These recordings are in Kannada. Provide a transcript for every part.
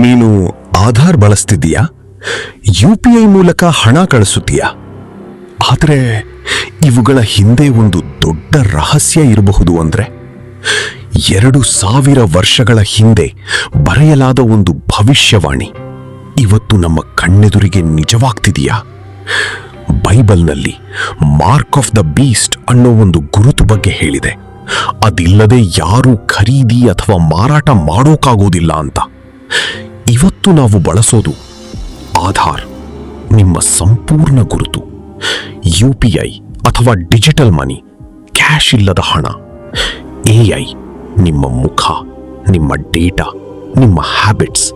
ನೀನು ಆಧಾರ್ ಬಳಸ್ತಿದ್ದೀಯಾ? UPI ಮೂಲಕ ಹಣ ಕಳಿಸುತ್ತೀಯಾ? ಆದರೆ ಇವುಗಳ ಹಿಂದೆ ಒಂದು ದೊಡ್ಡ ರಹಸ್ಯ ಇರಬಹುದು. ಅಂದ್ರೆ 2000 ವರ್ಷಗಳ ಹಿಂದೆ ಬರೆಯಲಾದ ಒಂದು ಭವಿಷ್ಯವಾಣಿ ಇವತ್ತು ನಮ್ಮ ಕಣ್ಣೆದುರಿಗೆ ನಿಜವಾಗ್ತಿದೆಯಾ? ಬೈಬಲ್ನಲ್ಲಿ ಮಾರ್ಕ್ ಆಫ್ ದ ಬೀಸ್ಟ್ ಅನ್ನೋ ಒಂದು ಗುರುತು ಬಗ್ಗೆ ಹೇಳಿದೆ. ಅದಿಲ್ಲದೆ ಯಾರೂ ಖರೀದಿ ಅಥವಾ ಮಾರಾಟ ಮಾಡೋಕ್ಕಾಗೋದಿಲ್ಲ ಅಂತ. ಇವತ್ತು ನಾವು ಬಳಸೋದು ಆಧಾರ್, ನಿಮ್ಮ ಸಂಪೂರ್ಣ ಗುರುತು. UPI ಅಥವಾ ಡಿಜಿಟಲ್ ಮನಿ, ಕ್ಯಾಶ್ ಇಲ್ಲದ ಹಣ. AI ನಿಮ್ಮ ಮುಖ, ನಿಮ್ಮ ಡೇಟಾ, ನಿಮ್ಮ ಹ್ಯಾಬಿಟ್ಸ್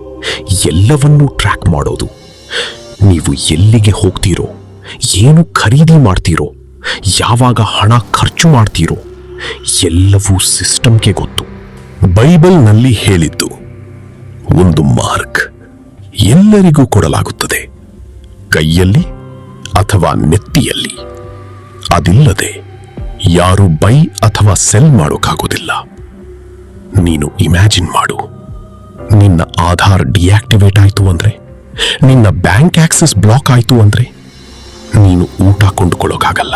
ಎಲ್ಲವನ್ನೂ ಟ್ರ್ಯಾಕ್ ಮಾಡೋದು. ನೀವು ಎಲ್ಲಿಗೆ ಹೋಗ್ತೀರೋ, ಏನು ಖರೀದಿ ಮಾಡ್ತೀರೋ, ಯಾವಾಗ ಹಣ ಖರ್ಚು ಮಾಡ್ತೀರೋ ಎಲ್ಲವೂ ಸಿಸ್ಟಮ್ಗೆ ಗೊತ್ತು. ಬೈಬಲ್ನಲ್ಲಿ ಹೇಳಿದ್ದು ಒಂದು ಮಾರ್ಕ್ ಎಲ್ಲರಿಗೂ ಕೊಡಲಾಗುತ್ತದೆ, ಕೈಯಲ್ಲಿ ಅಥವಾ ನೆತ್ತಿಯಲ್ಲಿ. ಅದಿಲ್ಲದೆ ಯಾರು ಬೈ ಅಥವಾ ಸೆಲ್ ಮಾಡೋಕ್ಕಾಗೋದಿಲ್ಲ. ನೀನು ಇಮ್ಯಾಜಿನ್ ಮಾಡು, ನಿನ್ನ ಆಧಾರ್ ಡಿಆಕ್ಟಿವೇಟ್ ಆಯಿತು ಅಂದ್ರೆ, ನಿನ್ನ ಬ್ಯಾಂಕ್ ಆಕ್ಸೆಸ್ ಬ್ಲಾಕ್ ಆಯಿತು ಅಂದ್ರೆ, ನೀನು ಊಟ ಕೊಂಡುಕೊಳ್ಳೋಕ್ಕಾಗಲ್ಲ,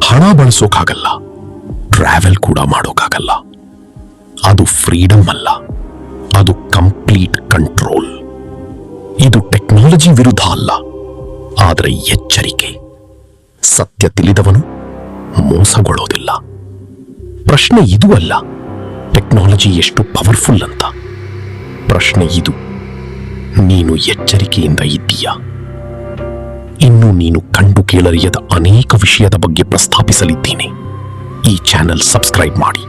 ಹಣ ಬಳಸೋಕ್ಕಾಗಲ್ಲ, ಟ್ರಾವೆಲ್ ಕೂಡ ಮಾಡೋಕ್ಕಾಗಲ್ಲ. ಅದು ಫ್ರೀಡಮ್ ಅಲ್ಲ, ಅದು ಕಂಪ್ಲೀಟ್ ಕಂಟ್ರೋಲ್. ಇದು ಟೆಕ್ನಾಲಜಿ ವಿರುದ್ಧ ಅಲ್ಲ, ಆದರೆ ಎಚ್ಚರಿಕೆ. ಸತ್ಯ ತಿಳಿದವನು ಮೋಸಗೊಳ್ಳೋದಿಲ್ಲ. ಪ್ರಶ್ನೆ ಇದು ಅಲ್ಲ ಟೆಕ್ನಾಲಜಿ ಎಷ್ಟು ಪವರ್ಫುಲ್ ಅಂತ. ಪ್ರಶ್ನೆ ಇದು, ನೀನು ಎಚ್ಚರಿಕೆಯಿಂದ ಇದ್ದೀಯಾ? ಇನ್ನು ನೀನು ಕಂಡು ಕೇಳರಿಯದ ಅನೇಕ ವಿಷಯದ ಬಗ್ಗೆ ಪ್ರಸ್ತಾಪಿಸಲಿದ್ದೀನಿ. ಈ ಚಾನೆಲ್ ಸಬ್ಸ್ಕ್ರೈಬ್ ಮಾಡಿ.